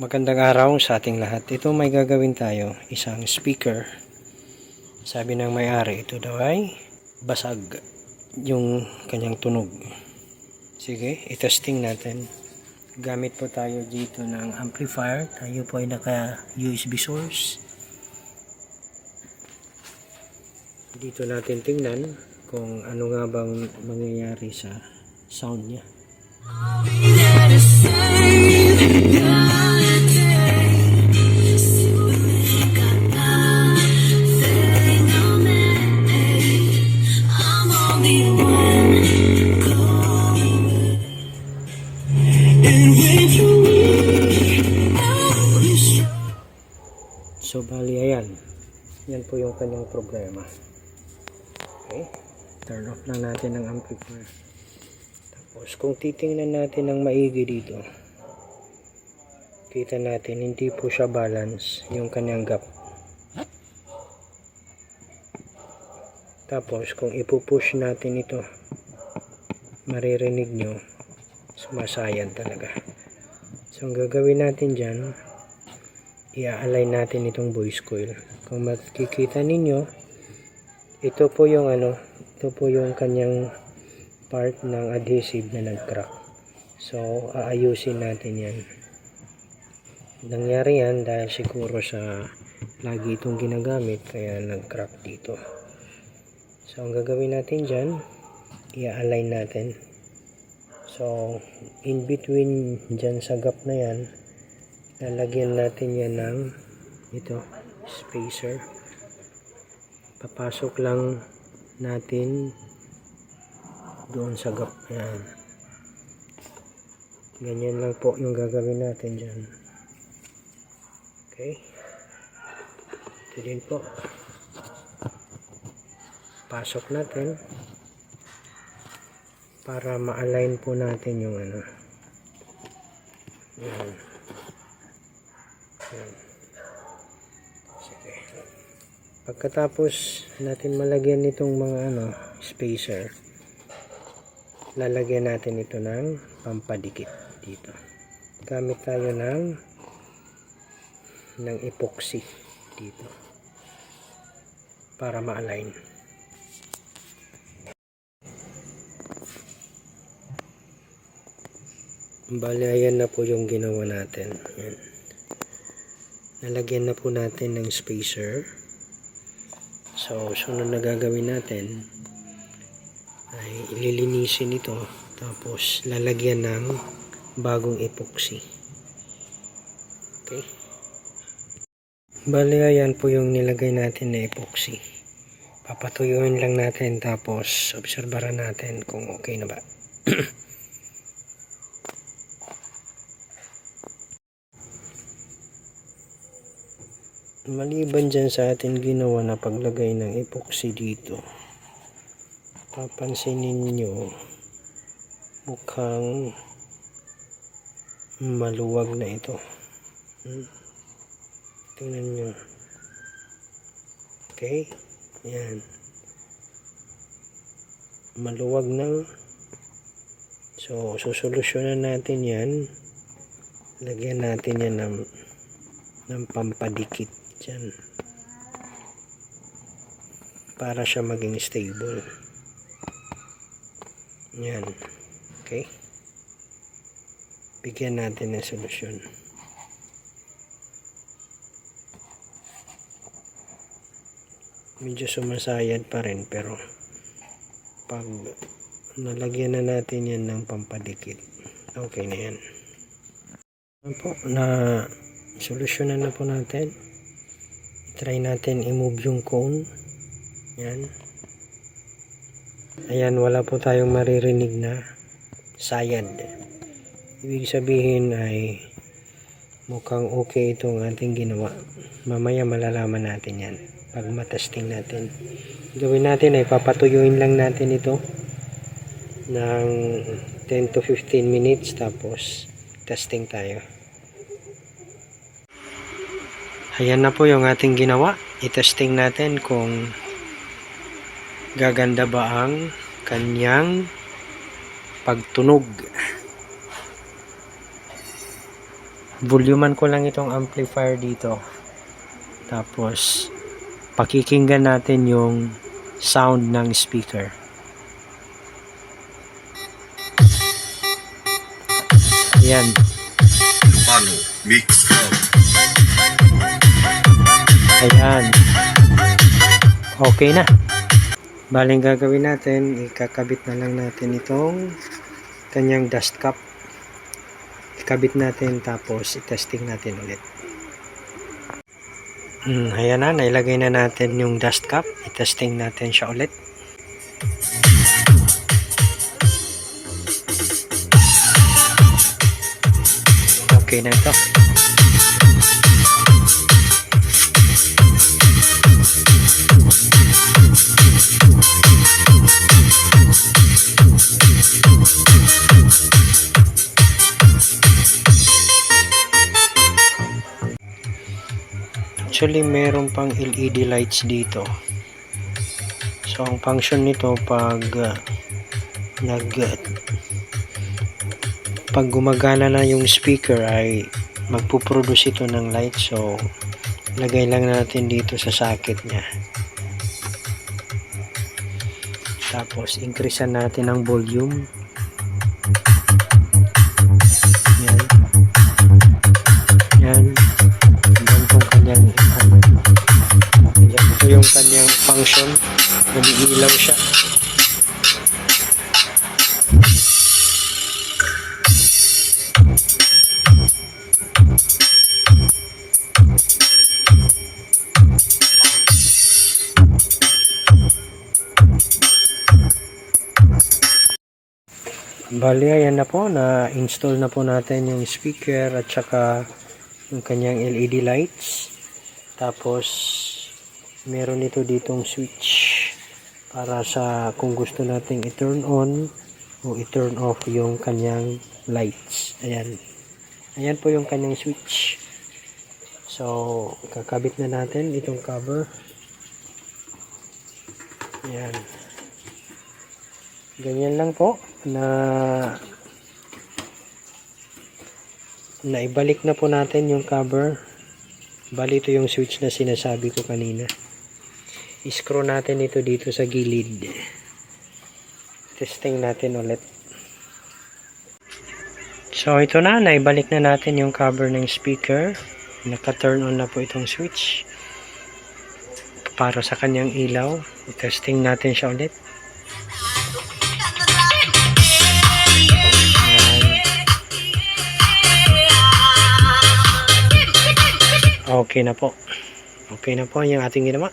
Magandang araw sa ating lahat. Ito may gagawin tayo, isang speaker. Sabi ng may-ari, ito daw ay basag yung kanyang tunog. Sige, itesting natin. Gamit po tayo dito ng amplifier. Tayo po ay naka USB source. Dito natin tingnan kung ano nga bang mangyayari sa sound niya. So bali ayan, yan po yung kanyang problema. Okay, turn off lang natin ang amplifier. Tapos kung titingnan natin ng maigi dito, kita natin hindi po siya balance yung kanyang gap. Tapos kung ipupush natin ito, maririnig nyo sumasayan talaga. So ang gagawin natin dyan, i-align natin itong voice coil. Kung makikita ninyo, ito po yung kanyang part ng adhesive na nag-crack. So aayusin natin yan. Nangyari yan dahil siguro sa lagi itong ginagamit kaya nag-crack dito. So ang gagawin natin dyan, i-align natin. So in between dyan sa gap na yan, lalagyan natin yan ng ito, spacer. Papasok lang natin doon sa gap. Yan. Ganyan lang po yung gagawin natin dyan. Okay. Ito din po. Pasok natin para ma-align po natin yung ano. Yan. Sige. Pagkatapos natin malagyan nitong mga spacer, lalagyan natin ito ng pampadikit dito. Gamit tayo ng epoxy dito para ma-align. Bali, ayan na po yung ginawa natin. Ayan. Nalagyan na po natin ng spacer. So, sunod na gagawin natin ay ililinisin ito. Tapos, lalagyan ng bagong epoxy. Okay. Bali, ayan po yung nilagay natin na epoxy. Papatuyuin lang natin. Tapos, obserbaran natin kung okay na ba. Maliban dyan sa atin ginawa na paglagay ng epoxy dito, papansinin ninyo mukhang maluwag na ito. Tingnan nyo. Okay, yan, maluwag na. So susolusyonan natin yan. Lagyan natin yan ng pampadikit dyan para siya maging stable. Yan. Okay, bigyan natin ng solusyon. Medyo sumasayad pa rin, pero pag nalagyan na natin yan ng pampadikit, okay na yan. Na solusyonan na po natin. Try natin i-move yung cone. Yan. Ayan, wala po tayong maririnig na sayad. Ibig sabihin ay mukhang okay itong ating ginawa. Mamaya malalaman natin yan pag matesting natin. Gawin natin ay papatuyuin lang natin ito ng 10 to 15 minutes, tapos testing tayo. Ayan na po yung ating ginawa. I-testing natin kung gaganda ba ang kanyang pagtunog. volumean ko lang itong amplifier dito. Tapos pakikinggan natin yung sound ng speaker. Ayan. Mano Mix Club. Ayan. Okay na. Baling gagawin natin, ikakabit na lang natin itong kanyang dust cap. Ikabit natin tapos i-testing natin ulit. Ayan na, nailagay na natin yung dust cap. I-testing natin siya ulit. Okay na ito. Actually, meron pang LED lights dito. So, ang function nito pag gumagana na yung speaker ay magpuproduce ito ng light. So, lagay lang natin dito sa socket niya. Tapos, increasean natin ang volume. Yan. Yan. Yan ito yung kanyang function. Nag-iilaw siya. Bali, ayan na po, na-install na po natin yung speaker at saka yung kanyang LED lights. Tapos meron ito ditong switch para sa kung gusto nating i-turn on o i-turn off yung kanyang lights. Ayan. Ayan po yung kanyang switch. So, kakabit na natin itong cover. Ayan. Ganyan lang po na naibalik na po natin yung cover. Bali, ito yung switch na sinasabi ko kanina. I-screw natin ito dito sa gilid. Testing natin ulit. So, ito na. Naibalik na natin yung cover ng speaker. Naka-turn on na po itong switch para sa kanyang ilaw. I-testing natin siya ulit. Okay na po. Okay na po yung ating ginawa.